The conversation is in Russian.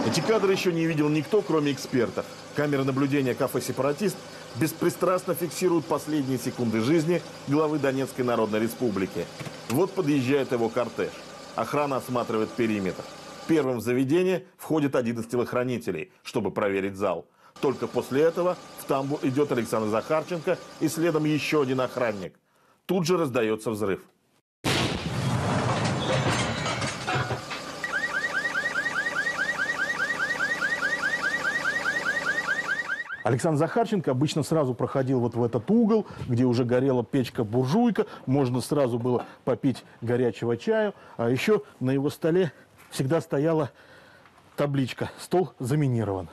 Эти кадры еще не видел никто, кроме экспертов. Камеры наблюдения кафе «Сепаратист» беспристрастно фиксируют последние секунды жизни главы Донецкой Народной Республики. Вот подъезжает его кортеж. Охрана осматривает периметр. Первым в заведение входит один из телохранителей, чтобы проверить зал. Только после этого в тамбур идет Александр Захарченко и следом еще один охранник. Тут же раздается взрыв. Александр Захарченко обычно сразу проходил вот в этот угол, где уже горела печка-буржуйка. Можно сразу было попить горячего чаю. А еще на его столе всегда стояла табличка «Стол заминирован».